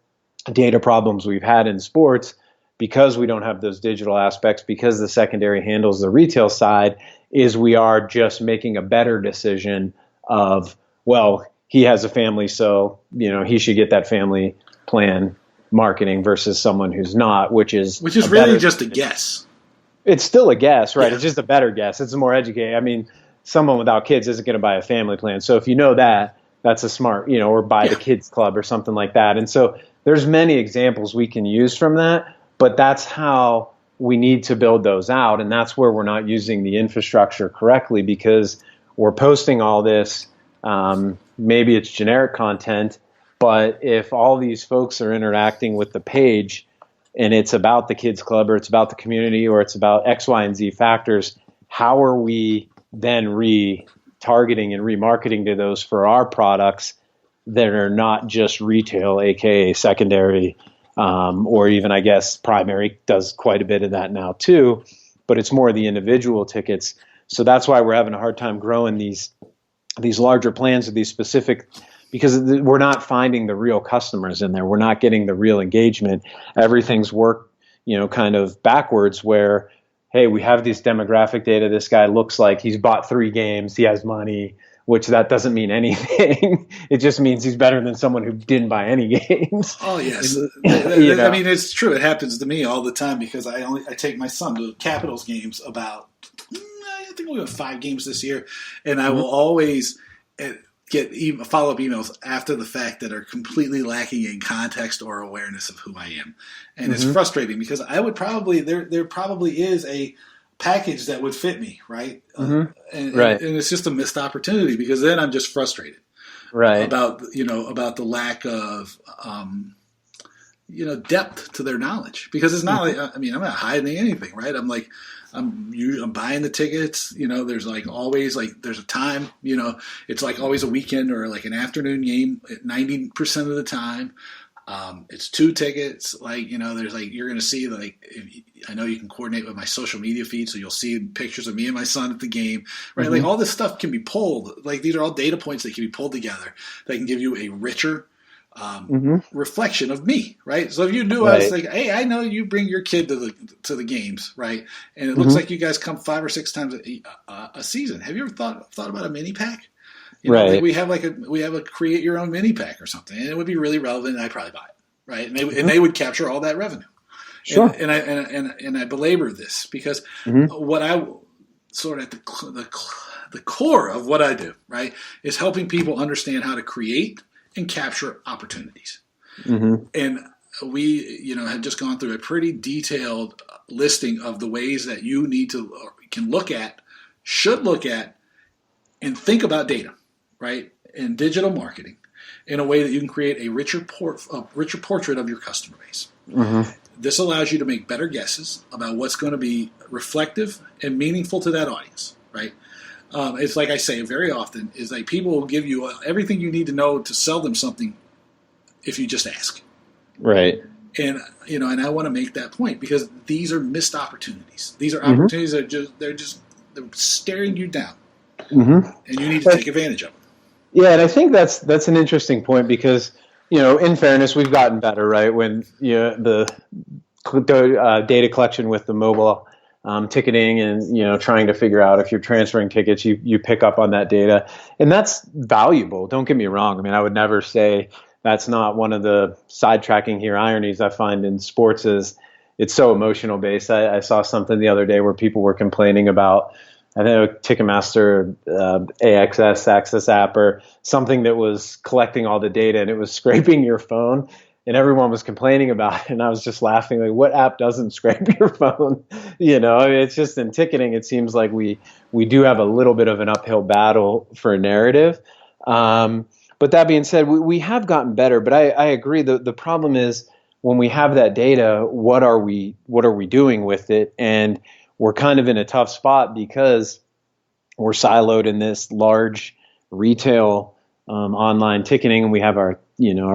data problems we've had in sports, because we don't have those digital aspects, because the secondary handles the retail side, is we are just making a better decision of, well, he has a family, so he should get that family plan marketing versus someone who's not, which is really just a guess. It's still a guess, right? Yeah. It's just a better guess. It's more educated. I mean, someone without kids isn't going to buy a family plan. So if you know that, that's a smart, or buy the kids club or something like that. And so there's many examples we can use from that, but that's how we need to build those out. And that's where we're not using the infrastructure correctly, because we're posting all this. Maybe it's generic content, but if all these folks are interacting with the page and it's about the kids club or it's about the community or it's about X, Y, and Z factors, how are we then retargeting and remarketing to those for our products that are not just retail, aka secondary, or even, I guess, primary does quite a bit of that now too, but it's more the individual tickets. So that's why we're having a hard time growing these larger plans with these specific, because we're not finding the real customers in there. We're not getting the real engagement. Everything's worked, kind of backwards where, hey, we have this demographic data. This guy looks like he's bought 3 games. He has money, which that doesn't mean anything. It just means he's better than someone who didn't buy any games. Oh, yes. I mean, it's true. It happens to me all the time because I take my son to Capitals games about, I think we have 5 games this year, and I will always get follow-up emails after the fact that are completely lacking in context or awareness of who I am. And it's frustrating because I would probably, there probably is a package that would fit me, right? And it's just a missed opportunity because then I'm just frustrated. Right. About the lack of, depth to their knowledge, because it's not like, I mean, I'm not hiding anything, right? I'm like, I'm buying the tickets, there's like always there's a time, it's like always a weekend or like an afternoon game at 90% of the time. It's 2 tickets, there's you're going to see I know you can coordinate with my social media feed, so you'll see pictures of me and my son at the game, right? Like all this stuff can be pulled. Like these are all data points that can be pulled together that can give you a richer reflection of me, right? So if you knew, I was like, hey, I know you bring your kid to the games, right? And it looks like you guys come 5 or 6 times a season. Have you ever thought about a mini pack? Like we have a create your own mini pack or something, and it would be really relevant, and I'd probably buy it, right? And they would capture all that revenue. Sure. And I belabor this because what I sort of at the core of what I do, right, is helping people understand how to create and capture opportunities. And we, have just gone through a pretty detailed listing of the ways that you need to, or can look at, should look at, and think about data, right, and digital marketing in a way that you can create a richer portrait of your customer base. This allows you to make better guesses about what's going to be reflective and meaningful to that audience, right? It's like I say very often, is like people will give you everything you need to know to sell them something if you just ask. Right. And and I want to make that point because these are missed opportunities. These are opportunities that they're staring you down, and you need to take advantage of them. Yeah, and I think that's an interesting point because in fairness, we've gotten better, right? When the data collection with the mobile ticketing and trying to figure out if you're transferring tickets, you pick up on that data, and that's valuable. Don't get me wrong. I mean, I would never say that's not one of the sidetracking here ironies I find in sports is it's so emotional based. I saw something the other day where people were complaining about, I think Ticketmaster, AXS, Access app, or something that was collecting all the data and it was scraping your phone, and everyone was complaining about it. And I was just laughing, like, what app doesn't scrape your phone? I mean, it's just in ticketing. It seems like we do have a little bit of an uphill battle for a narrative. But that being said, we have gotten better. But I agree. The problem is when we have that data, what are we doing with it? And we're kind of in a tough spot because we're siloed in this large retail online ticketing, and we have our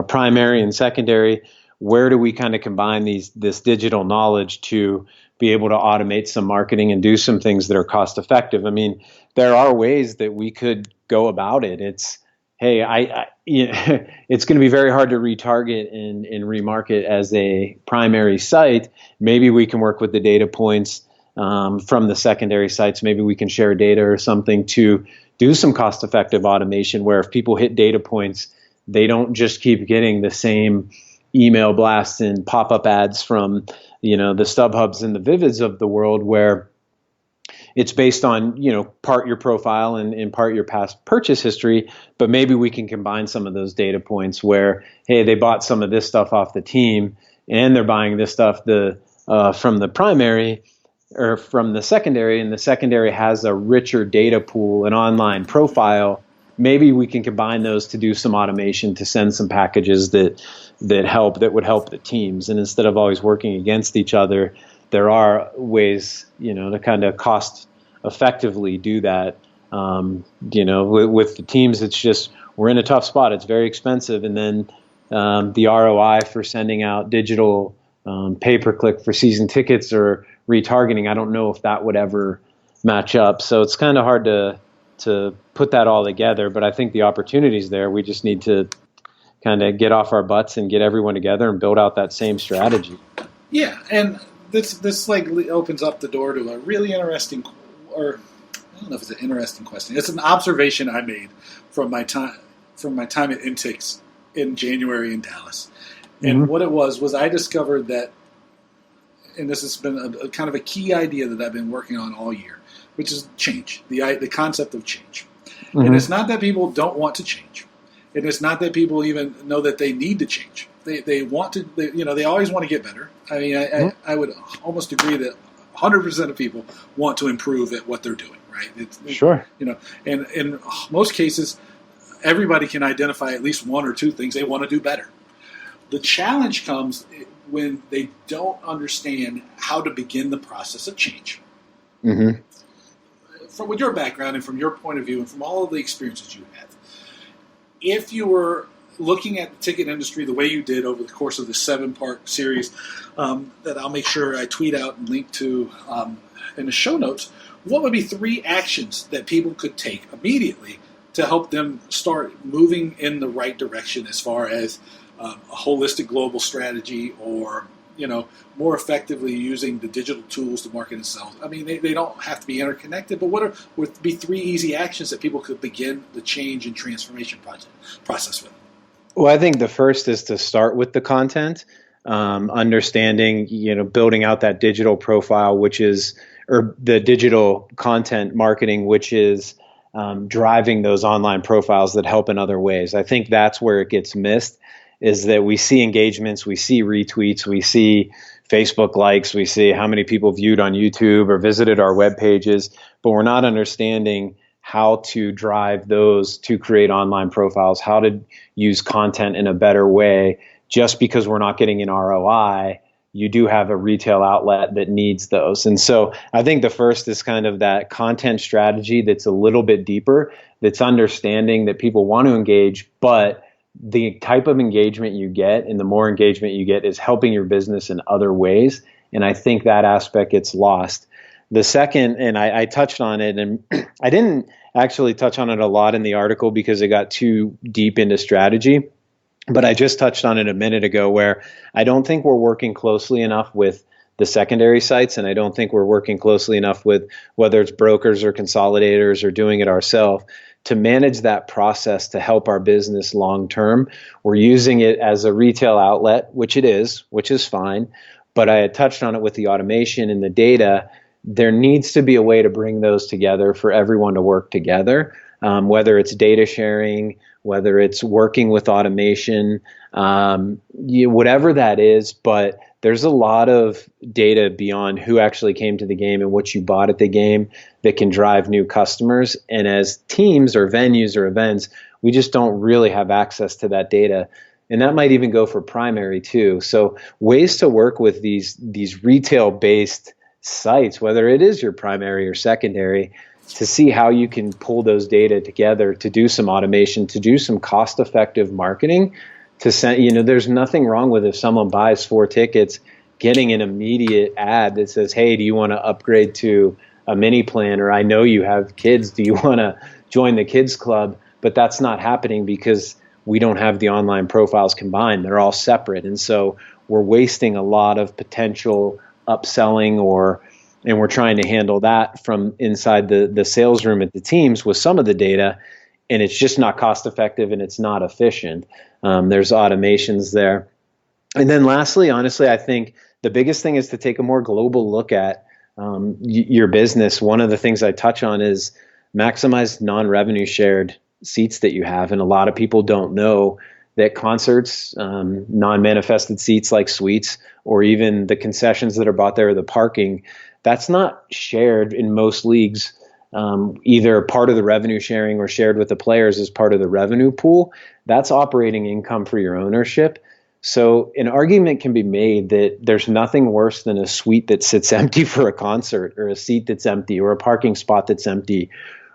primary and secondary. Where do we kind of combine this digital knowledge to be able to automate some marketing and do some things that are cost effective? I mean, there are ways that we could go about it. It's it's going to be very hard to retarget and remarket as a primary site. Maybe we can work with the data points from the secondary sites. Maybe we can share data or something to do some cost-effective automation where if people hit data points, they don't just keep getting the same email blasts and pop-up ads from the StubHubs and the Vivids of the world, where it's based on part your profile and part your past purchase history. But maybe we can combine some of those data points where, hey, they bought some of this stuff off the team and they're buying this stuff from the primary or from the secondary, and the secondary has a richer data pool, an online profile. Maybe we can combine those to do some automation to send some packages that would help the teams. And instead of always working against each other, there are ways, to kind of cost effectively do that. With the teams, it's just, we're in a tough spot. It's very expensive. And then the ROI for sending out digital pay-per-click for season tickets or retargeting, I don't know if that would ever match up. So it's kind of hard to put that all together, but I think the opportunity's there. We just need to kind of get off our butts and get everyone together and build out that same strategy. Yeah, and this like opens up the door to a really interesting, or I don't know if it's an interesting question. It's an observation I made from my time at Intix in January in Dallas. And what it was I discovered that, and this has been a kind of a key idea that I've been working on all year, which is change, the concept of change. And it's not that people don't want to change. And it's not that people even know that they need to change. They want to, they always want to get better. I mean, I would almost agree that 100% of people want to improve at what they're doing, right? Sure. And in most cases, everybody can identify at least one or two things they want to do better. The challenge comes when they don't understand how to begin the process of change. From with your background and from your point of view and from all of the experiences you have, if you were looking at the ticket industry the way you did over the course of the 7-part series that I'll make sure I tweet out and link to in the show notes, what would be 3 actions that people could take immediately to help them start moving in the right direction as far as a holistic global strategy, or more effectively using the digital tools to market and sell? I mean, they don't have to be interconnected, but what would be 3 easy actions that people could begin the change and transformation process with? Well, I think the first is to start with the content, understanding, building out that digital profile, or the digital content marketing, which is driving those online profiles that help in other ways. I think that's where it gets missed, is that we see engagements, we see retweets, we see Facebook likes, we see how many people viewed on YouTube or visited our web pages, but we're not understanding how to drive those to create online profiles, how to use content in a better way. Just because we're not getting an ROI you do have a retail outlet that needs those. And so I think the first is kind of that content strategy that's a little bit deeper, that's understanding that people want to engage, but the type of engagement you get and the more engagement you get is helping your business in other ways. And I think that aspect gets lost. The second, and I touched on it, and I didn't actually touch on it a lot in the article because it got too deep into strategy. But I just touched on it a minute ago where I don't think we're working closely enough with the secondary sites, and I don't think we're working closely enough with whether it's brokers or consolidators or doing it ourselves to manage that process to help our business long term. We're using it as a retail outlet, which it is, which is fine. But I had touched on it with the automation and the data. There needs to be a way to bring those together for everyone to work together, whether it's data sharing, whether it's working with automation, whatever that is. But there's a lot of data beyond who actually came to the game and what you bought at the game that can drive new customers. And as teams or venues or events, we just don't really have access to that data. And that might even go for primary too. So ways to work with these retail-based sites, whether it is your primary or secondary, to see how you can pull those data together to do some automation, to do some cost-effective marketing. To send, there's nothing wrong with if someone buys 4 tickets, getting an immediate ad that says, "Hey, do you want to upgrade to a mini plan?" Or, "I know you have kids. Do you want to join the kids club?" But that's not happening because we don't have the online profiles combined. They're all separate, and so we're wasting a lot of potential upselling and we're trying to handle that from inside the sales room at the teams with some of the data, and it's just not cost effective and it's not efficient. There's automations there. And then lastly, honestly, I think the biggest thing is to take a more global look at your business. One of the things I touch on is maximize non-revenue shared seats that you have. And a lot of people don't know that concerts, non-manifested seats like suites, or even the concessions that are bought there, or the parking, that's not shared in most leagues, either part of the revenue sharing or shared with the players as part of the revenue pool. That's operating income for your ownership. So an argument can be made that there's nothing worse than a suite that sits empty for a concert, or a seat that's empty, or a parking spot that's empty,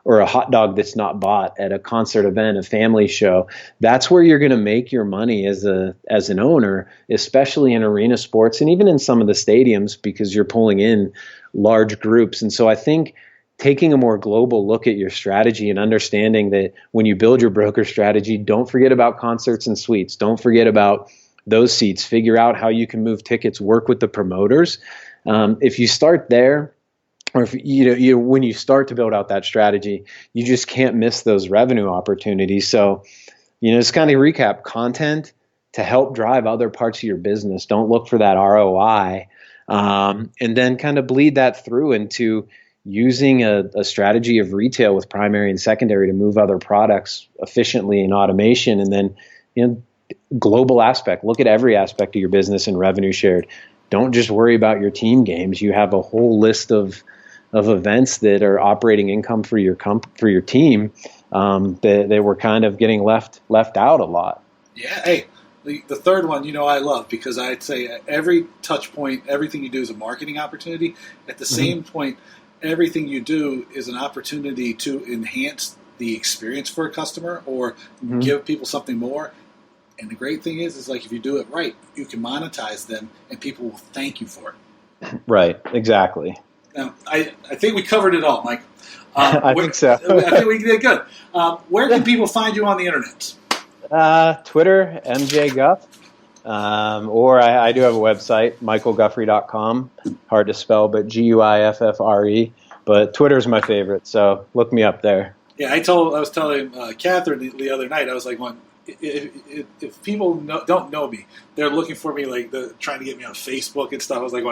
or a hot dog that's not bought at a concert event, a family show. That's where you're going to make your money as an owner, especially in arena sports and even in some of the stadiums, because you're pulling in large groups. And so I think taking a more global look at your strategy and understanding that when you build your broker strategy, don't forget about concerts and suites. Don't forget about those seats. Figure out how you can move tickets, work with the promoters. If you start there, or if when you start to build out that strategy, you just can't miss those revenue opportunities. So, just kind of recap: content to help drive other parts of your business. Don't look for that ROI, and then kind of bleed that through into using a strategy of retail with primary and secondary to move other products efficiently in automation. And then, global aspect. Look at every aspect of your business and revenue shared. Don't just worry about your team games. You have a whole list of events that are operating income for your team that were kind of getting left out a lot. Yeah. Hey, the third one, I love, because I'd say every touch point, everything you do is a marketing opportunity. At the same point, everything you do is an opportunity to enhance the experience for a customer or give people something more. And the great thing is like if you do it right, you can monetize them and people will thank you for it. Right. Exactly. Now, I think we covered it all, Mike. I think so. I think we did good. Where can people find you on the internet? Twitter, MJ Guff. Or I do have a website, michaelguiffre.com. Hard to spell, but Guiffre. But Twitter's my favorite, so look me up there. Yeah, I was telling Catherine the other night, I was like, if people don't know me, they're looking for me, like trying to get me on Facebook and stuff. I was like,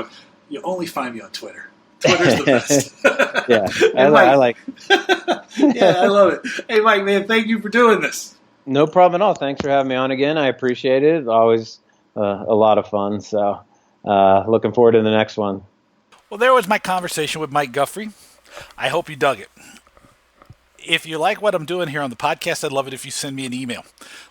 you only find me on Twitter. Twitter's the best. Yeah, I like Yeah, I love it. Hey, Mike, man, thank you for doing this. No problem at all. Thanks for having me on again. I appreciate it. Always a lot of fun. So looking forward to the next one. Well, there was my conversation with Mike Guiffre. I hope you dug it. If you like what I'm doing here on the podcast, I'd love it if you send me an email.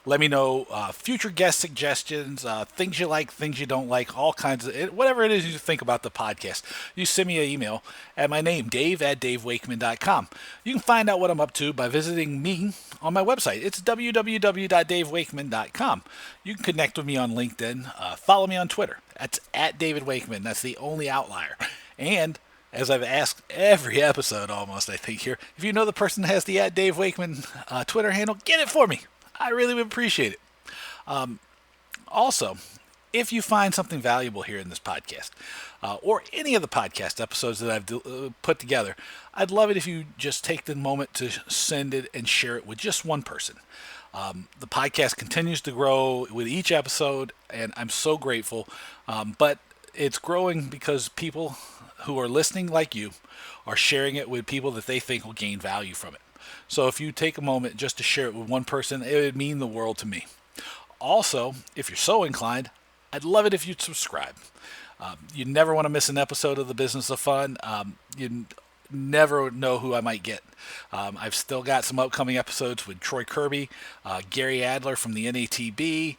Let me know future guest suggestions, things you like, things you don't like, all kinds of whatever it is you think about the podcast. You send me an email at my name, dave@davewakeman.com. You can find out what I'm up to by visiting me on my website. It's www.davewakeman.com. You can connect with me on LinkedIn. Follow me on Twitter. That's at David Wakeman. That's the only outlier. And as I've asked every episode almost, I think here, if you know the person that has the at Dave Wakeman Twitter handle, get it for me. I really would appreciate it. Also, if you find something valuable here in this podcast, or any of the podcast episodes that I've put together, I'd love it if you just take the moment to send it and share it with just one person. The podcast continues to grow with each episode, and I'm so grateful. But it's growing because people who are listening like you are sharing it with people that they think will gain value from it. So if you take a moment just to share it with one person, it would mean the world to me. Also, if you're so inclined, I'd love it if you'd subscribe. You never want to miss an episode of The Business of Fun. You never know who I might get. I've still got some upcoming episodes with Troy Kirby, Gary Adler from the NATB,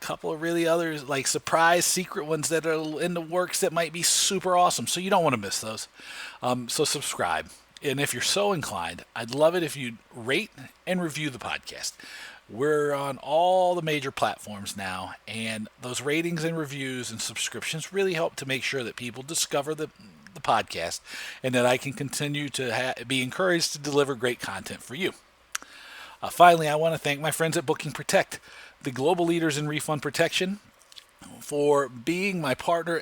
couple of really others, like surprise secret ones that are in the works that might be super awesome. So you don't want to miss those. So subscribe. And if you're so inclined, I'd love it if you'd rate and review the podcast. We're on all the major platforms now, and those ratings and reviews and subscriptions really help to make sure that people discover the podcast and that I can continue to be encouraged to deliver great content for you. Finally, I want to thank my friends at Booking Protect, the global leaders in refund protection, for being my partner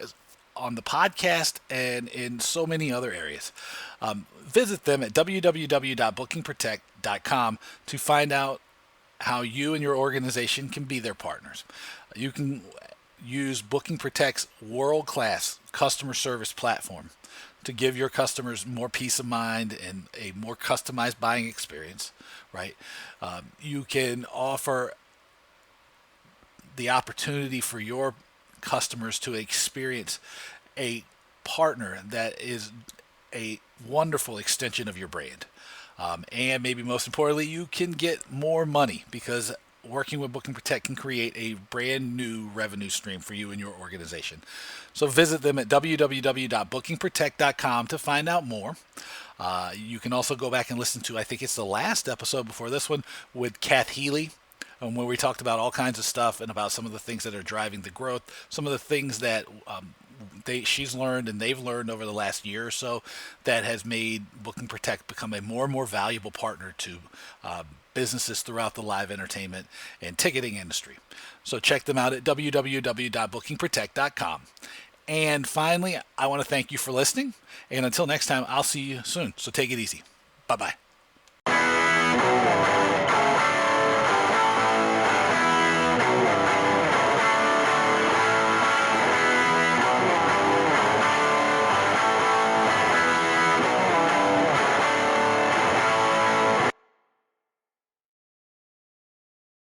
on the podcast and in so many other areas. Visit them at www.bookingprotect.com to find out how you and your organization can be their partners. You can use Booking Protect's world-class customer service platform to give your customers more peace of mind and a more customized buying experience, right? You can offer the opportunity for your customers to experience a partner that is a wonderful extension of your brand. And maybe most importantly, you can get more money because working with Booking Protect can create a brand new revenue stream for you and your organization. So visit them at www.bookingprotect.com to find out more. You can also go back and listen to, I think it's the last episode before this one, with Kath Healy, where we talked about all kinds of stuff and about some of the things that are driving the growth, some of the things that she's learned and they've learned over the last year or so that has made Booking Protect become a more and more valuable partner to businesses throughout the live entertainment and ticketing industry. So check them out at www.bookingprotect.com. And finally, I want to thank you for listening. And until next time, I'll see you soon. So take it easy. Bye-bye.